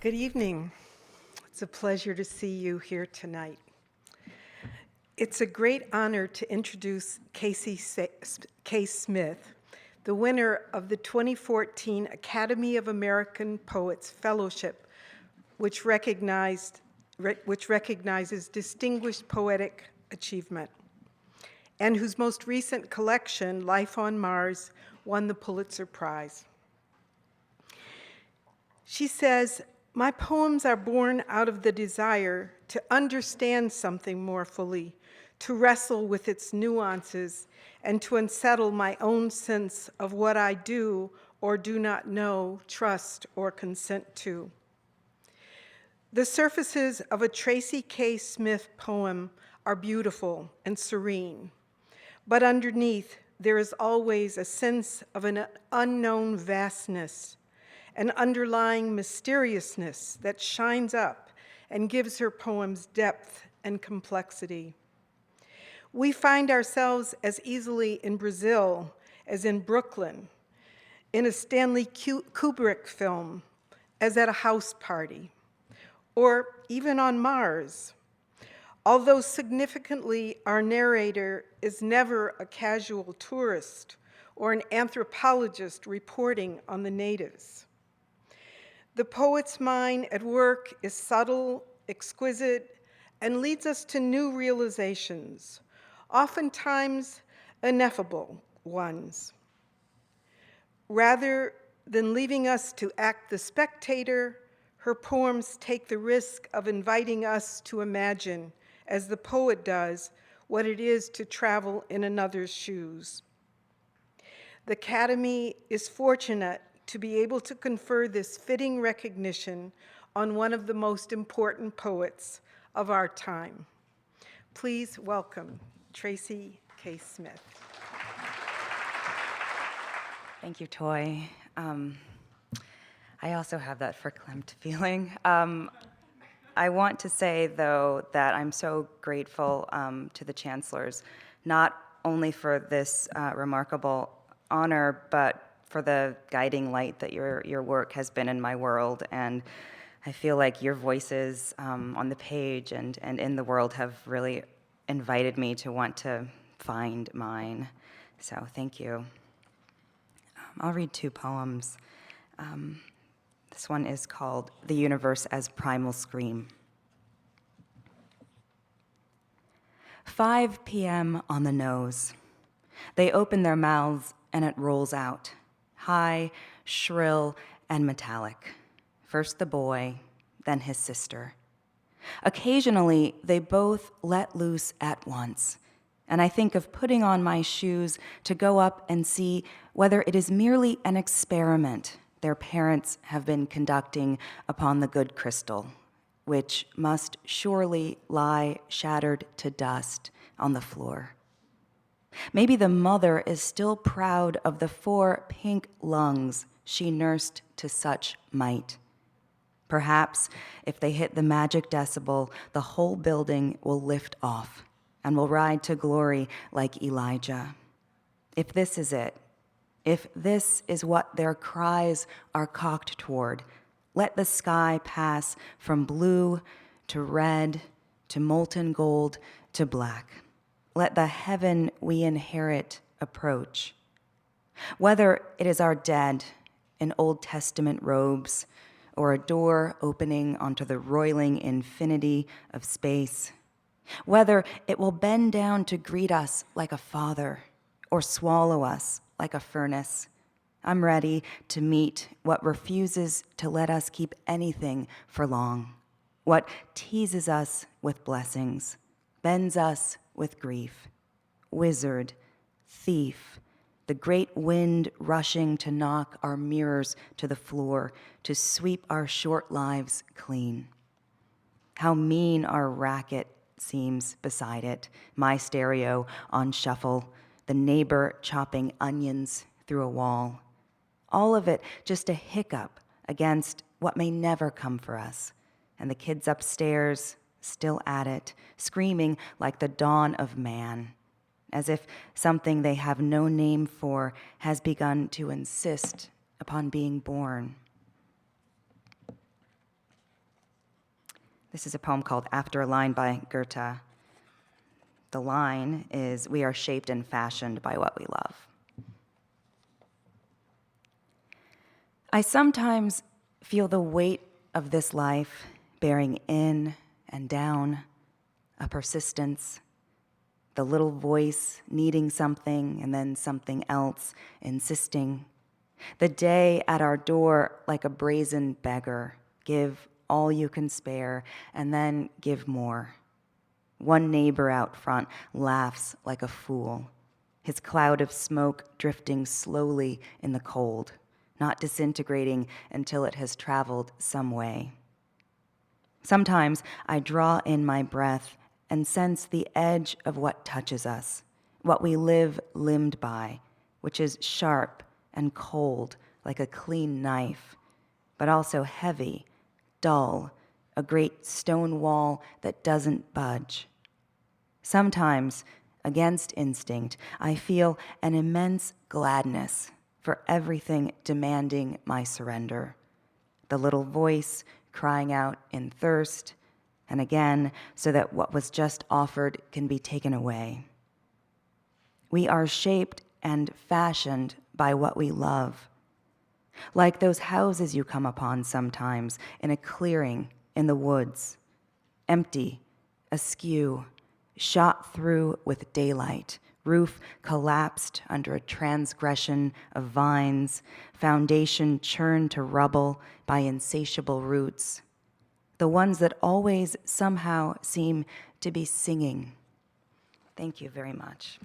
Good evening. It's a pleasure to see you here tonight. It's a great honor to introduce Tracy K. Smith, the winner of the 2014 Academy of American Poets Fellowship, which recognizes distinguished poetic achievement, and whose most recent collection, Life on Mars, won the Pulitzer Prize. She says, "My poems are born out of the desire to understand something more fully, to wrestle with its nuances, and to unsettle my own sense of what I do or do not know, trust, or consent to." The surfaces of a Tracy K. Smith poem are beautiful and serene, but underneath there is always a sense of an unknown vastness, an underlying mysteriousness that shines up and gives her poems depth and complexity. We find ourselves as easily in Brazil as in Brooklyn, in a Stanley Kubrick film, as at a house party, or even on Mars. Although significantly, our narrator is never a casual tourist or an anthropologist reporting on the natives. The poet's mind at work is subtle, exquisite, and leads us to new realizations, oftentimes ineffable ones. Rather than leaving us to act the spectator, her poems take the risk of inviting us to imagine, as the poet does, what it is to travel in another's shoes. The Academy is fortunate to be able to confer this fitting recognition on one of the most important poets of our time. Please welcome Tracy K. Smith. Thank you, Toy. I also have that verklempt feeling. I want to say, though, that I'm so grateful to the chancellors, not only for this remarkable honor, but for the guiding light that your work has been in my world. And I feel like your voices on the page and in the world have really invited me to want to find mine. So thank you. I'll read two poems. This one is called The Universe as Primal Scream. 5 p.m. on the nose. They open their mouths and it rolls out. High, shrill, and metallic. First the boy, then his sister. Occasionally, they both let loose at once, and I think of putting on my shoes to go up and see whether it is merely an experiment their parents have been conducting upon the good crystal, which must surely lie shattered to dust on the floor. Maybe the mother is still proud of the 4 pink lungs she nursed to such might. Perhaps if they hit the magic decibel, the whole building will lift off and will ride to glory like Elijah. If this is it, if this is what their cries are cocked toward, let the sky pass from blue to red to molten gold to black. Let the heaven we inherit approach. Whether it is our dead in Old Testament robes or a door opening onto the roiling infinity of space, whether it will bend down to greet us like a father or swallow us like a furnace, I'm ready to meet what refuses to let us keep anything for long, what teases us with blessings, bends us with grief. Wizard, thief, the great wind rushing to knock our mirrors to the floor, to sweep our short lives clean. How mean our racket seems beside it, my stereo on shuffle, the neighbor chopping onions through a wall. All of it just a hiccup against what may never come for us, and the kids upstairs still at it, screaming like the dawn of man, as if something they have no name for has begun to insist upon being born. This is a poem called After a Line by Goethe. The line is, "We are shaped and fashioned by what we love." I sometimes feel the weight of this life bearing in and down, a persistence, the little voice needing something and then something else insisting. The day at our door like a brazen beggar, give all you can spare and then give more. One neighbor out front laughs like a fool, his cloud of smoke drifting slowly in the cold, not disintegrating until it has traveled some way. Sometimes I draw in my breath and sense the edge of what touches us, what we live limbed by, which is sharp and cold like a clean knife, but also heavy, dull, a great stone wall that doesn't budge. Sometimes, against instinct, I feel an immense gladness for everything demanding my surrender. The little voice crying out in thirst, and again, so that what was just offered can be taken away. We are shaped and fashioned by what we love. Like those houses you come upon sometimes in a clearing in the woods, empty, askew, shot through with daylight, roof collapsed under a transgression of vines, foundation churned to rubble by insatiable roots, the ones that always somehow seem to be singing. Thank you very much.